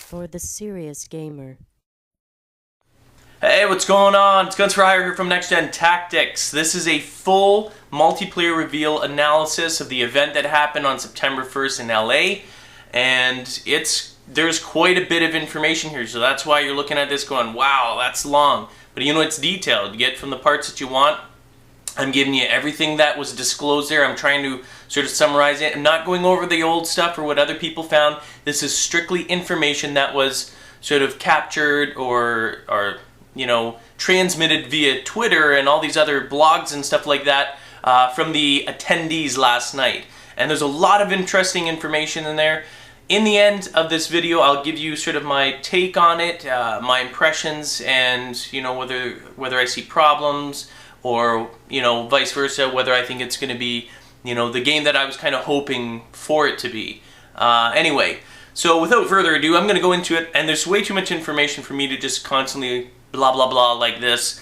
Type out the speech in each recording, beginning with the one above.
for the serious gamer. Hey, what's going on? It's Guns for Hire here from NextGenTactics. This is a full multiplayer reveal analysis of the event that happened on September 1st in LA, and there's quite a bit of information here, so that's why you're looking at this going, wow, that's long. But you know, it's detailed. You get from the parts that you want. I'm giving you everything that was disclosed there. I'm trying to sort of summarize it. I'm not going over the old stuff or what other people found. This is strictly information that was sort of captured or transmitted via Twitter and all these other blogs and stuff like that from the attendees last night. And there's a lot of interesting information in there. In the end of this video, I'll give you sort of my take on it, my impressions, and whether I see problems or vice versa, whether I think it's going to be the game that I was kind of hoping for it to be. Anyway, so without further ado, I'm going to go into it, and there's way too much information for me to just constantly blah blah blah like this.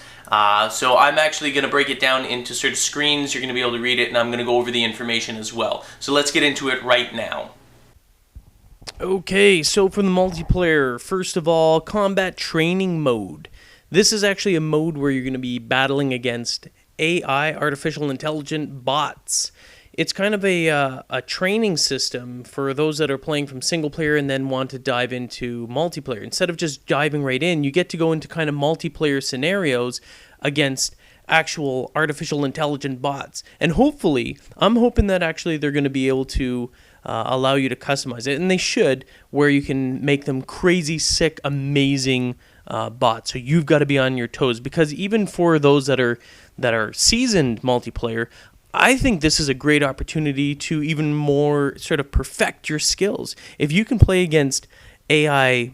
So I'm actually going to break it down into sort of screens. You're going to be able to read it, and I'm going to go over the information as well. So let's get into it right now. Okay, so for the multiplayer, first of all, combat training mode. This is actually a mode where you're going to be battling against AI, artificial intelligent bots. It's kind of a training system for those that are playing from single player and then want to dive into multiplayer. Instead of just diving right in, you get to go into kind of multiplayer scenarios against actual artificial intelligent bots. And hopefully, I'm hoping that actually they're going to be able to allow you to customize it, and they should, where you can make them crazy, sick, amazing bots. So you've got to be on your toes, because even for those that are seasoned multiplayer, I think this is a great opportunity to even more sort of perfect your skills. If you can play against AI,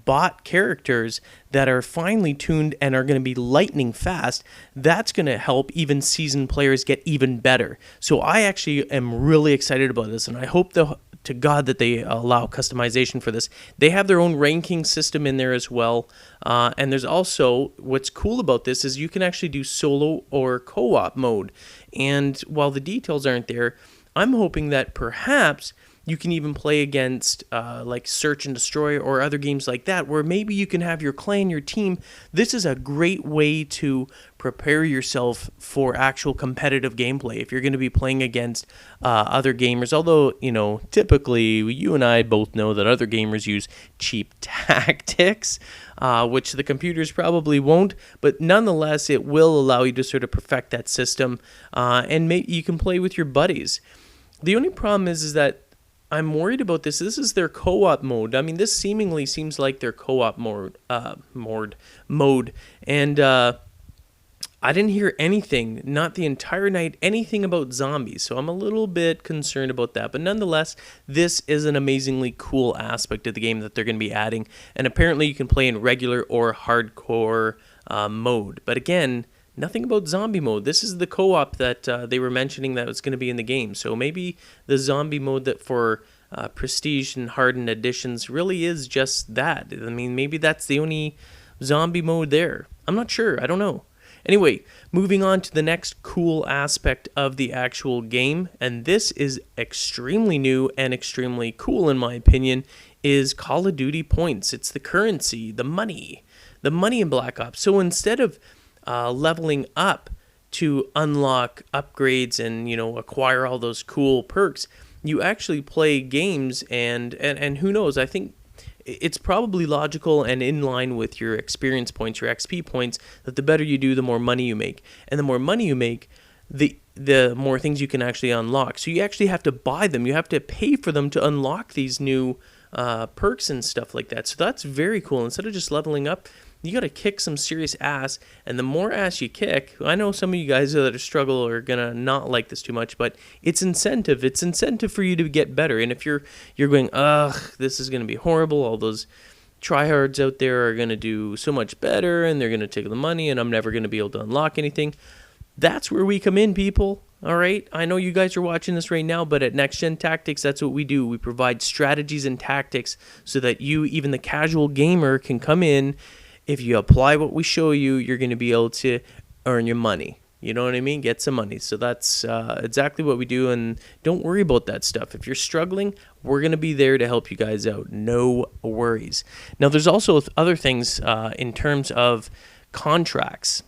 bot characters that are finely tuned and are going to be lightning fast, that's going to help even seasoned players get even better. So I actually am really excited about this, and I hope to God that they allow customization for this. They have their own ranking system in there as well, and there's also, what's cool about this is you can actually do solo or co-op mode. And while the details aren't there, I'm hoping that perhaps you can even play against like Search and Destroy or other games like that, where maybe you can have your clan, your team. This is a great way to prepare yourself for actual competitive gameplay if you're going to be playing against other gamers. Although, typically you and I both know that other gamers use cheap tactics, which the computers probably won't. But nonetheless, it will allow you to sort of perfect that system, and you can play with your buddies. The only problem is that I'm worried about this. This is their co-op mode. I mean, this seemingly seems like their co-op mode. And I didn't hear anything, not the entire night, anything about zombies. So I'm a little bit concerned about that. But nonetheless, this is an amazingly cool aspect of the game that they're going to be adding. And apparently you can play in regular or hardcore mode. But again, nothing about zombie mode. This is the co-op that they were mentioning that was going to be in the game. So maybe the zombie mode that for prestige and hardened editions really is just that. I mean, maybe that's the only zombie mode there. I'm not sure. I don't know. Anyway, moving on to the next cool aspect of the actual game, and this is extremely new and extremely cool in my opinion, is Call of Duty points. It's the currency, the money in Black Ops. So instead of leveling up to unlock upgrades and acquire all those cool perks, you actually play games, and who knows, I think it's probably logical and in line with your experience points, your XP points, that the better you do, the more money you make. And the more money you make, the more things you can actually unlock. So you actually have to buy them. You have to pay for them to unlock these new perks and stuff like that. So that's very cool. Instead of just leveling up, you got to kick some serious ass, and the more ass you kick, I know some of you guys that struggle are going to not like this too much, but it's incentive. It's incentive for you to get better. And if you're going, ugh, this is going to be horrible, all those tryhards out there are going to do so much better, and they're going to take the money, and I'm never going to be able to unlock anything. That's where we come in, people. All right? I know you guys are watching this right now, but at NextGenTactics, that's what we do. We provide strategies and tactics so that you, even the casual gamer, can come in. If you apply what we show you, you're going to be able to earn your money. You know what I mean? Get some money. So that's exactly what we do, and don't worry about that stuff. If you're struggling, we're going to be there to help you guys out. No worries. Now, there's also other things in terms of contracts.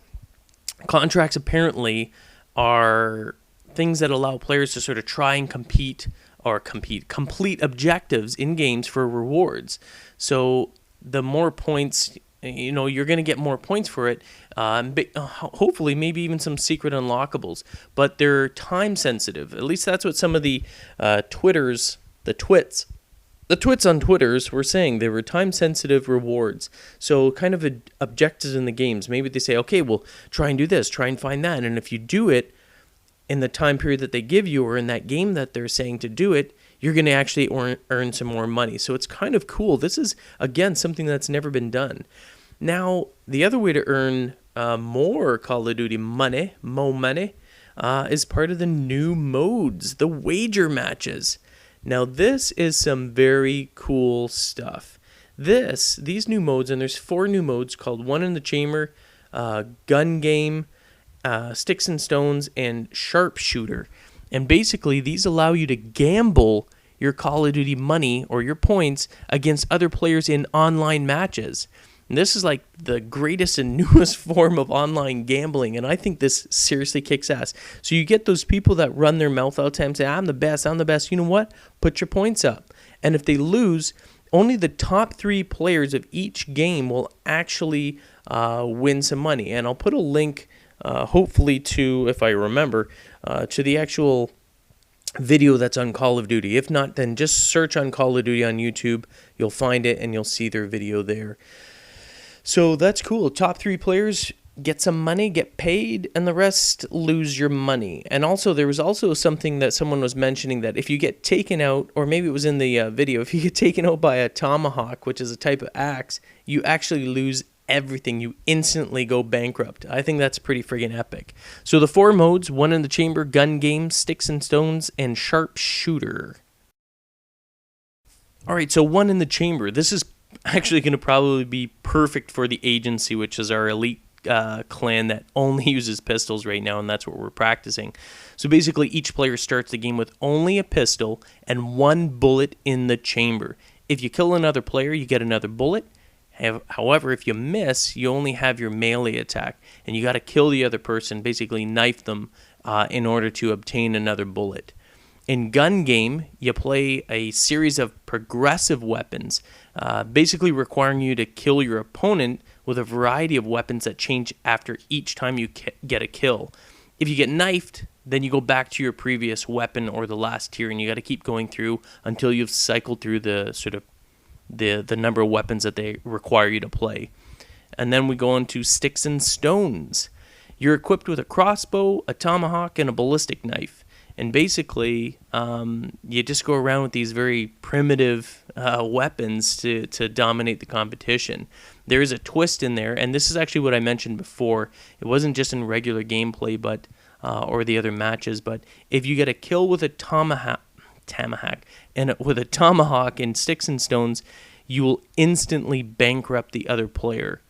Contracts apparently are things that allow players to sort of try and complete objectives in games for rewards. So the more points, you're going to get more points for it. Hopefully, maybe even some secret unlockables. But they're time sensitive. At least that's what some of the twits on Twitters were saying. They were time sensitive rewards. So kind of objectives in the games. Maybe they say, okay, well, try and do this, try and find that. And if you do it in the time period that they give you, or in that game that they're saying to do it, you're going to actually earn some more money. So it's kind of cool. This is, again, something that's never been done. Now, the other way to earn more Call of Duty money, is part of the new modes, the wager matches. Now, this is some very cool stuff. These new modes, and there's 4 new modes called One in the Chamber, Gun Game, Sticks and Stones, and Sharpshooter. And basically, these allow you to gamble your Call of Duty money or your points against other players in online matches. And this is like the greatest and newest form of online gambling, and I think this seriously kicks ass. So you get those people that run their mouth all the time, say, I'm the best. You know what? Put your points up. And if they lose, only the top 3 players of each game will actually win some money. And I'll put a link, hopefully to, if I remember, to the actual video that's on Call of Duty. If not, then just search on Call of Duty on YouTube. You'll find it, and you'll see their video there. So that's cool. Top 3 players get some money, get paid, and the rest lose your money. And also, there was also something that someone was mentioning, that if you get taken out, or maybe it was in the video, if you get taken out by a tomahawk, which is a type of axe, you actually lose everything. You instantly go bankrupt. I think that's pretty friggin' epic. So the 4 modes: One in the Chamber, Gun Game, Sticks and Stones, and Sharpshooter. All right, so One in the Chamber. This is actually going to probably be perfect for the Agency, which is our elite clan that only uses pistols right now, and that's what we're practicing. So basically, each player starts the game with only a pistol and 1 bullet in the chamber. If you kill another player, you get another bullet. However, if you miss, you only have your melee attack, and you got to kill the other person, basically knife them in order to obtain another bullet. In Gun Game, you play a series of progressive weapons, basically requiring you to kill your opponent with a variety of weapons that change after each time you get a kill. If you get knifed, then you go back to your previous weapon or the last tier, and you got to keep going through until you've cycled through the sort of the number of weapons that they require you to play. And then we go on to Sticks and Stones. You're equipped with a crossbow, a tomahawk, and a ballistic knife. And basically, you just go around with these very primitive weapons to dominate the competition. There is a twist in there, and this is actually what I mentioned before. It wasn't just in regular gameplay, but or the other matches. But if you get a kill with a tomahawk and Sticks and Stones, you will instantly bankrupt the other player.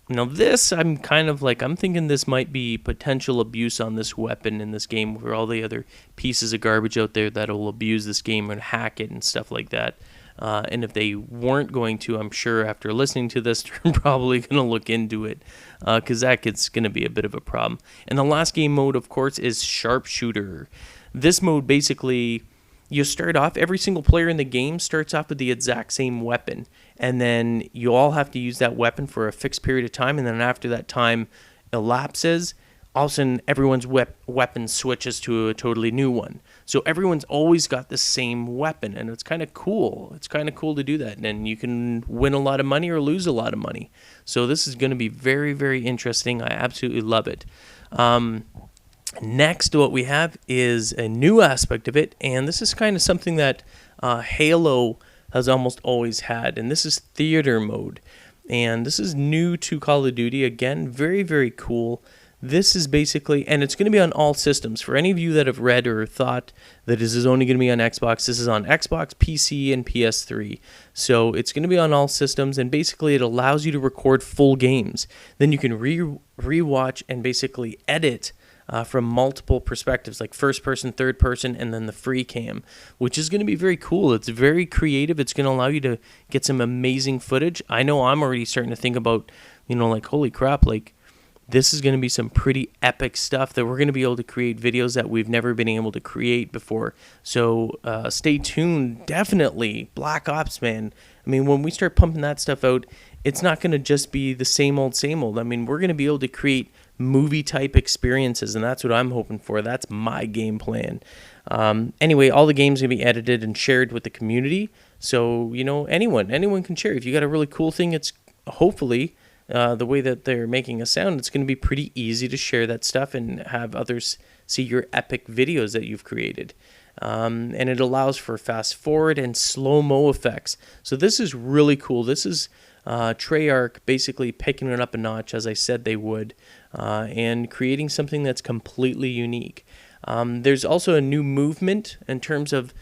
Now this, I'm thinking this might be potential abuse on this weapon in this game, for all the other pieces of garbage out there that will abuse this game and hack it and stuff like that. And if they weren't going to, I'm sure after listening to this, they're probably going to look into it, because that's going to be a bit of a problem. And the last game mode, of course, is Sharpshooter. This mode, basically, you start off, every single player in the game starts off with the exact same weapon, and then you all have to use that weapon for a fixed period of time, and then after that time elapses, all of a sudden everyone's weapon switches to a totally new one. So everyone's always got the same weapon, and it's kind of cool. It's kind of cool to do that, and you can win a lot of money or lose a lot of money. So this is going to be very, very interesting. I absolutely love it. Next, what we have is a new aspect of it, and this is kind of something that Halo has almost always had, and this is theater mode. And this is new to Call of Duty. Again, very, very cool. This is basically, and it's going to be on all systems. For any of you that have read or thought that this is only going to be on Xbox, this is on Xbox, PC, and PS3. So it's going to be on all systems, and basically it allows you to record full games. Then you can rewatch and basically edit from multiple perspectives, like first person, third person, and then the free cam, which is going to be very cool. It's very creative. It's going to allow you to get some amazing footage. I know I'm already starting to think about, like, holy crap, like, this is going to be some pretty epic stuff that we're going to be able to create videos that we've never been able to create before. So stay tuned. Definitely. Black Ops, man. I mean, when we start pumping that stuff out, it's not going to just be the same old, same old. I mean, we're going to be able to create movie-type experiences, and that's what I'm hoping for. That's my game plan. Anyway, all the games are going to be edited and shared with the community. So, anyone can share. If you got a really cool thing, it's hopefully... the way that they're making a sound, it's going to be pretty easy to share that stuff and have others see your epic videos that you've created. And it allows for fast forward and slow-mo effects. So this is really cool. This is Treyarch basically picking it up a notch, as I said they would, and creating something that's completely unique. There's also a new movement in terms of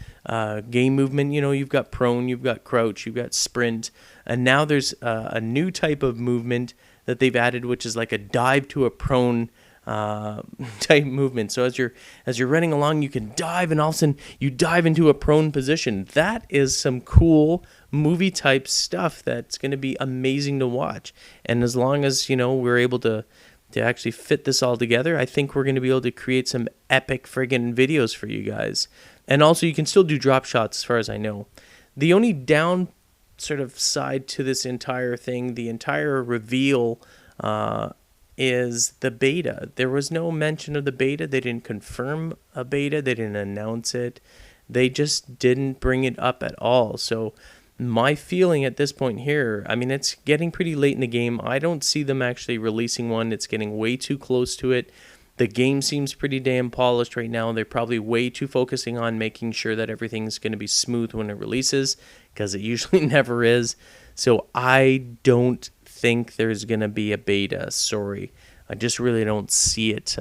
game movement. You've got prone, you've got crouch, you've got sprint, and now there's a new type of movement that they've added, which is like a dive to a prone type movement. So as you're running along, you can dive, and all of a sudden you dive into a prone position. That is some cool movie type stuff that's going to be amazing to watch. And as long as we're able to actually fit this all together, I think we're going to be able to create some epic friggin' videos for you guys. And also, you can still do drop shots as far as I know. The only down sort of side to this entire thing, the entire reveal, is the beta. There was no mention of the beta. They didn't confirm a beta. They didn't announce it. They just didn't bring it up at all. So my feeling at this point here, I mean, it's getting pretty late in the game. I don't see them actually releasing one. It's getting way too close to it. The game seems pretty damn polished right now. They're probably way too focusing on making sure that everything's going to be smooth when it releases, because it usually never is. So I don't think there's going to be a beta. Sorry. I just really don't see it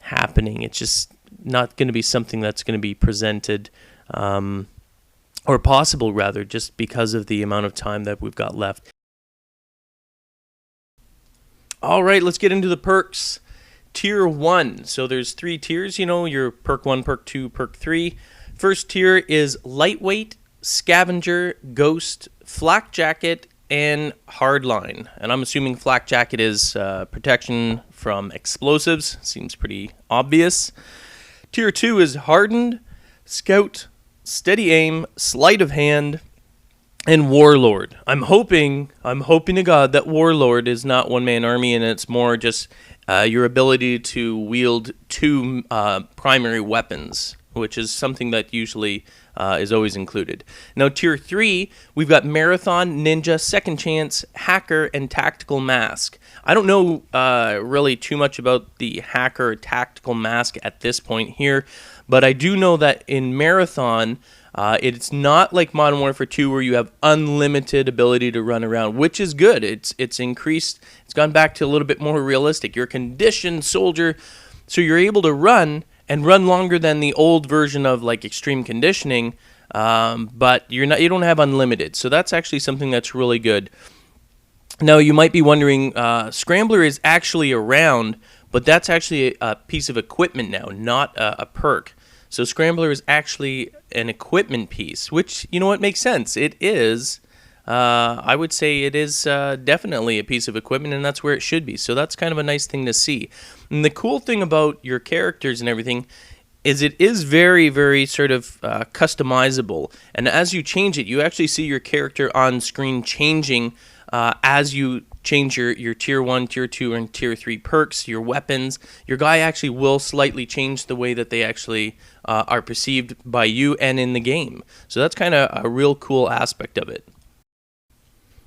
happening. It's just not going to be something that's going to be presented, or possible rather, just because of the amount of time that we've got left. All right, let's get into the perks. Tier 1. So there's 3 tiers, your Perk 1, Perk 2, Perk 3. First tier is Lightweight, Scavenger, Ghost, Flak Jacket, and Hardline. And I'm assuming Flak Jacket is protection from explosives. Seems pretty obvious. Tier 2 is Hardened, Scout, Steady Aim, Sleight of Hand, and Warlord. I'm hoping to God that Warlord is not one-man army, and it's more just your ability to wield 2 primary weapons, which is something that usually is always included. Now, Tier 3, we've got Marathon, Ninja, Second Chance, Hacker, and Tactical Mask. I don't know really too much about the Hacker or Tactical Mask at this point here, but I do know that in Marathon, it's not like Modern Warfare 2 where you have unlimited ability to run around, which is good. It's increased. It's gone back to a little bit more realistic. You're a conditioned soldier, so you're able to run and run longer than the old version of like extreme conditioning, but you don't have unlimited. So that's actually something that's really good. Now you might be wondering, Scrambler is actually around, but that's actually a piece of equipment now, not a perk. So Scrambler is actually an equipment piece, which, what makes sense. It is, I would say it is definitely a piece of equipment, and that's where it should be. So that's kind of a nice thing to see. And the cool thing about your characters and everything is it is very, very sort of customizable. And as you change it, you actually see your character on screen changing as you change your Tier 1, Tier 2, and Tier 3 perks, your weapons. Your guy actually will slightly change the way that they actually are perceived by you and in the game. So that's kind of a real cool aspect of it.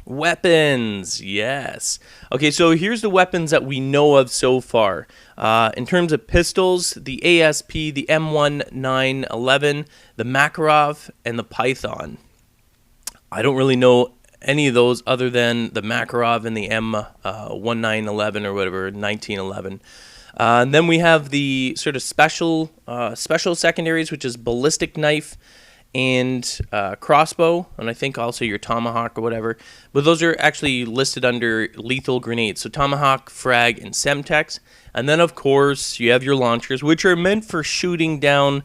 Weapons, yes. Okay, so here's the weapons that we know of so far. In terms of pistols, the ASP, the M1911, the Makarov, and the Python. I don't really know any of those other than the Makarov and the M1911 or whatever, 1911. And then we have the sort of special secondaries, which is ballistic knife and crossbow, and I think also your tomahawk or whatever. But those are actually listed under lethal grenades. So tomahawk, frag, and semtex. And then, of course, you have your launchers, which are meant for shooting down,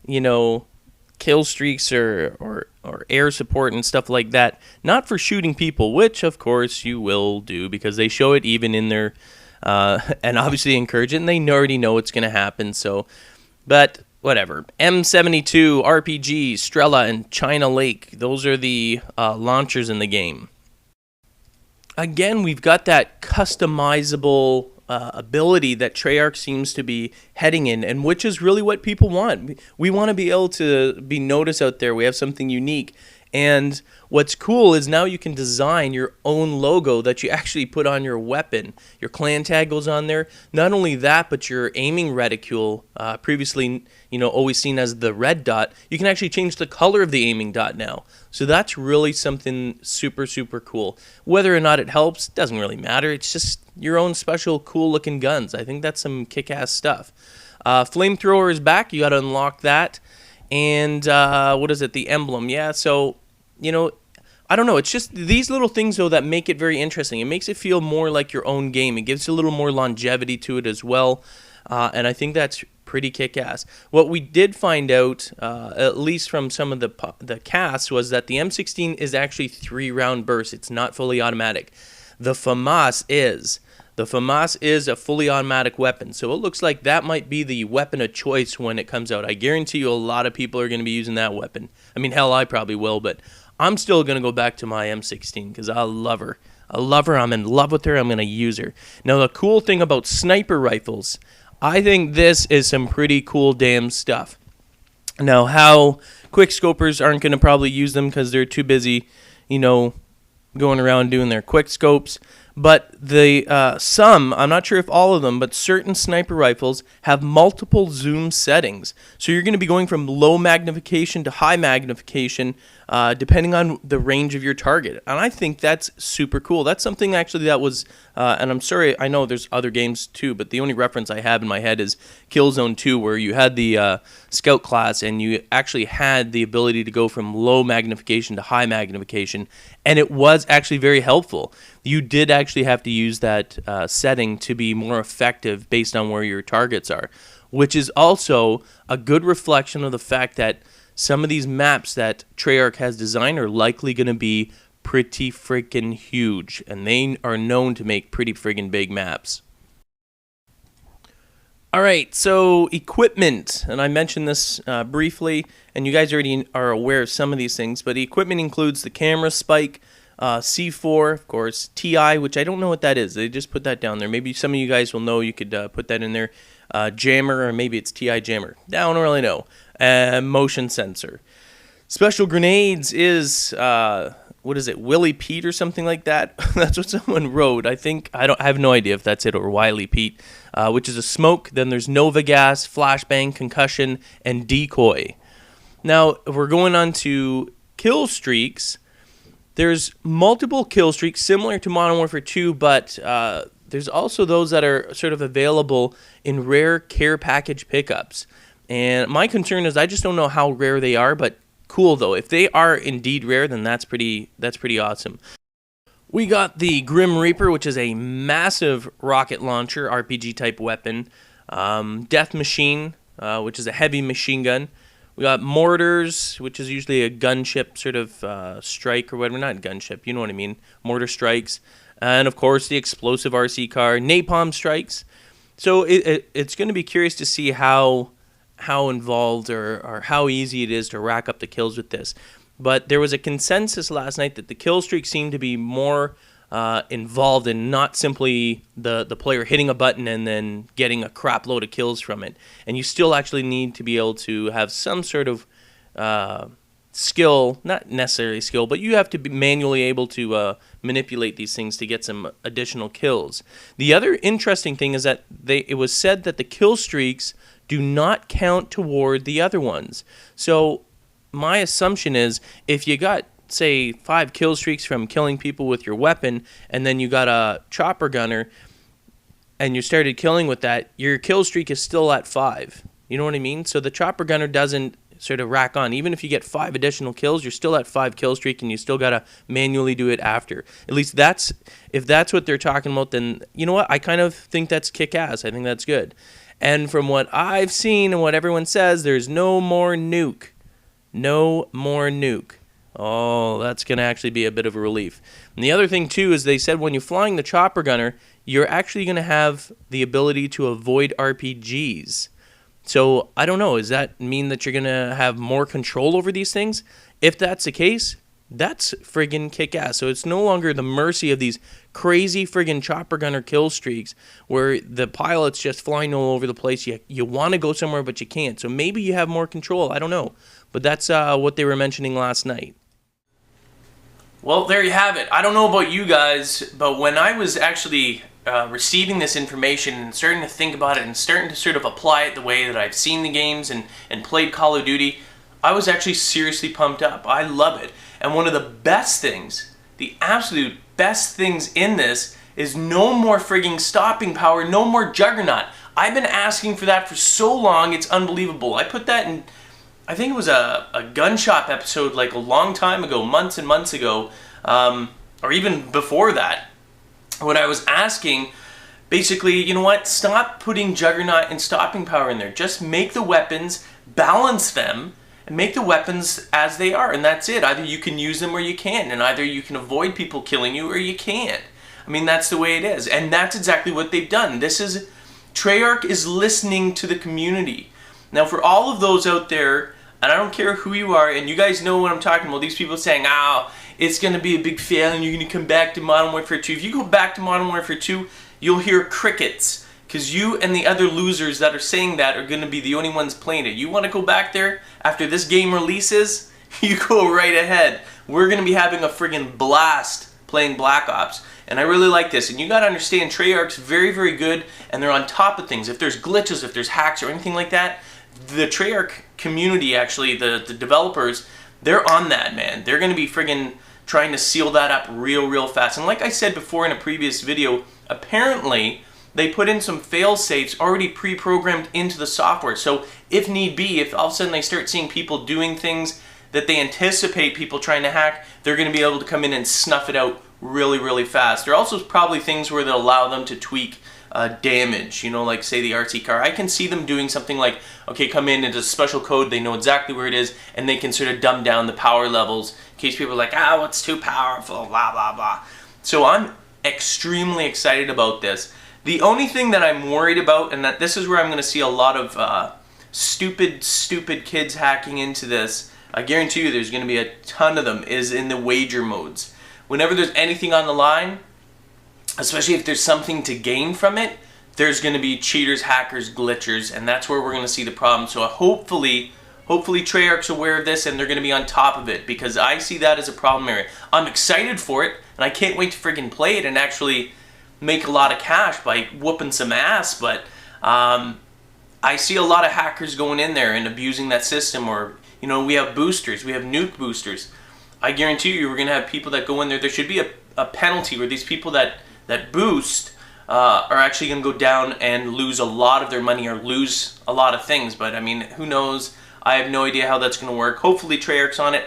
kill streaks or air support and stuff like that. Not for shooting people, which, of course, you will do because they show it even in their... and obviously encourage it, and they already know it's going to happen. So, but... whatever. M72, RPG, Strela, and China Lake. Those are the launchers in the game. Again, we've got that customizable ability that Treyarch seems to be heading in, and which is really what people want. We want to be able to be noticed out there. We have something unique. And what's cool is now you can design your own logo that you actually put on your weapon. Your clan tag goes on there. Not only that, but your aiming reticule, previously always seen as the red dot, you can actually change the color of the aiming dot now. So that's really something super, super cool. Whether or not it helps, doesn't really matter. It's just your own special cool looking guns. I think that's some kick-ass stuff. Flamethrower is back. You got to unlock that. And what is it? The emblem. Yeah, so... I don't know. It's just these little things, though, that make it very interesting. It makes it feel more like your own game. It gives a little more longevity to it as well. And I think that's pretty kick-ass. What we did find out, at least from some of the casts, was that the M16 is actually 3-round burst. It's not fully automatic. The FAMAS is. The FAMAS is a fully automatic weapon, so it looks like that might be the weapon of choice when it comes out. I guarantee you a lot of people are going to be using that weapon. I mean, hell, I probably will, but I'm still going to go back to my M16 because I love her. I love her. I'm in love with her. I'm going to use her. Now, the cool thing about sniper rifles, I think this is some pretty cool damn stuff. Now, how quickscopers aren't going to probably use them because they're too busy, going around doing their quick scopes. But some, I'm not sure if all of them, but certain sniper rifles have multiple zoom settings. So you're going to be going from low magnification to high magnification, depending on the range of your target. And I think that's super cool. That's something actually that was, and I'm sorry, I know there's other games too, but the only reference I have in my head is Killzone 2, where you had the scout class and you actually had the ability to go from low magnification to high magnification. And it was actually very helpful. You did actually have to use that setting to be more effective based on where your targets are, which is also a good reflection of the fact that some of these maps that Treyarch has designed are likely going to be pretty freaking huge, and they are known to make pretty friggin' big maps. All right, so equipment, and I mentioned this briefly, and you guys already are aware of some of these things, but the equipment includes the camera spike, C4, of course, TI, which I don't know what that is. They just put that down there. Maybe some of you guys will know. You could put that in there. Jammer, or maybe it's TI Jammer. I don't really know. Motion sensor. Special grenades is, what is it, Willie Pete or something like that? That's what someone wrote. I have no idea if that's it, or Wiley Pete, which is a smoke. Then there's Nova Gas, Flashbang, Concussion, and Decoy. Now, if we're going on to Killstreaks, there's multiple kill streaks similar to Modern Warfare 2, but there's also those that are sort of available in rare care package pickups. And my concern is I just don't know how rare they are, but cool though. If they are indeed rare, then that's pretty awesome. We got the Grim Reaper, which is a massive rocket launcher, RPG type weapon. Death Machine, which is a heavy machine gun. We got mortars, which is usually a gunship sort of strike or whatever. Not gunship, you know what I mean. Mortar strikes. And, of course, the explosive RC car. Napalm strikes. So it's going to be curious to see how involved or how easy it is to rack up the kills with this. But there was a consensus last night that the kill streak seemed to be more involved in not simply the player hitting a button and then getting a crap load of kills from it. And you still actually need to be able to have some sort of skill, not necessarily skill, but you have to be manually able to manipulate these things to get some additional kills. The other interesting thing is that it was said that the kill streaks do not count toward the other ones. So my assumption is if you got, say, 5 kill streaks from killing people with your weapon, and then you got a chopper gunner and you started killing with that, your kill streak is still at 5. You know what I mean? So the chopper gunner doesn't sort of rack on. Even if you get 5 additional kills, you're still at 5 kill streak, and you still got to manually do it after. At least if that's what they're talking about, then you know what? I kind of think that's kick-ass. I think that's good. And from what I've seen and what everyone says, there's no more nuke. No more nuke. Oh, that's going to actually be a bit of a relief. And the other thing, too, is they said when you're flying the chopper gunner, you're actually going to have the ability to avoid RPGs. So, I don't know. Does that mean that you're going to have more control over these things? If that's the case, that's friggin' kick-ass. So it's no longer the mercy of these crazy friggin' chopper gunner kill streaks where the pilot's just flying all over the place. You want to go somewhere, but you can't. So maybe you have more control. I don't know. But that's what they were mentioning last night. Well, there you have it. I don't know about you guys, but when I was actually receiving this information and starting to think about it and starting to sort of apply it the way that I've seen the games and played Call of Duty, I was actually seriously pumped up. I love it. And one of the best things, the absolute best things in this is no more frigging stopping power, no more Juggernaut. I've been asking for that for so long, it's unbelievable. I put that in, I think it was a gun shop episode like a long time ago, months and months ago, or even before that, when I was asking, basically, you know what, stop putting Juggernaut and stopping power in there. Just make the weapons, balance them, and make the weapons as they are, and that's it. Either you can use them or you can't, and either you can avoid people killing you or you can't. I mean, that's the way it is, and that's exactly what they've done. Treyarch is listening to the community. Now, for all of those out there, and I don't care who you are, and you guys know what I'm talking about, these people saying, it's going to be a big fail and you're going to come back to Modern Warfare 2. If you go back to Modern Warfare 2, you'll hear crickets, because you and the other losers that are saying that are going to be the only ones playing it. You want to go back there after this game releases? You go right ahead. We're going to be having a friggin' blast playing Black Ops. And I really like this. And you got to understand, Treyarch's very, very good, and they're on top of things. If there's glitches, if there's hacks or anything like that, the Treyarch community, actually, the developers, they're on that, man. They're going to be friggin' trying to seal that up real fast. And like I said before in a previous video, apparently they put in some fail safes already pre-programmed into the software. So if need be, if all of a sudden they start seeing people doing things that they anticipate people trying to hack, they're going to be able to come in and snuff it out really fast. There are also probably things where they'll allow them to tweak damage, you know, like say the RC car. I can see them doing something like, okay, come in, it's a special code, they know exactly where it is, and they can sort of dumb down the power levels in case people are like, it's too powerful, blah, blah, blah. So I'm extremely excited about this. The only thing that I'm worried about, and that this is where I'm going to see a lot of stupid kids hacking into this, I guarantee you there's going to be a ton of them, is in the wager modes. Whenever there's anything on the line, especially if there's something to gain from it, there's going to be cheaters, hackers, glitchers, and that's where we're going to see the problem. So hopefully Treyarch's aware of this and they're going to be on top of it, because I see that as a problem area. I'm excited for it, and I can't wait to friggin' play it and actually make a lot of cash by whooping some ass, but I see a lot of hackers going in there and abusing that system, or, you know, we have boosters, we have nuke boosters. I guarantee you we're going to have people that go in there. There should be a penalty where these people that boost are actually going to go down and lose a lot of their money or lose a lot of things. But I mean, who knows? I have no idea how that's going to work. Hopefully Treyarch's on it.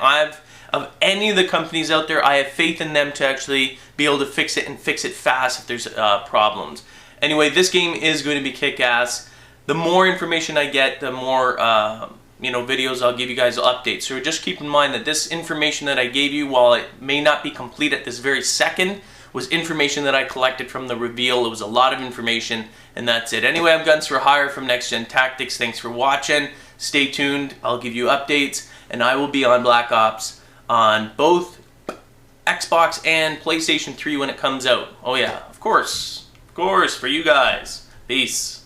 Of any of the companies out there, I have faith in them to actually be able to fix it and fix it fast if there's problems. Anyway, this game is going to be kick-ass. The more information I get, the more videos I'll give you guys updates. So just keep in mind that this information that I gave you, while it may not be complete at this very second, was information that I collected from the reveal. It was a lot of information, and that's it. Anyway, I'm Guns for Hire from NextGenTactics. Thanks for watching. Stay tuned. I'll give you updates, and I will be on Black Ops on both Xbox and PlayStation 3 when it comes out. Oh yeah, of course, for you guys. Peace.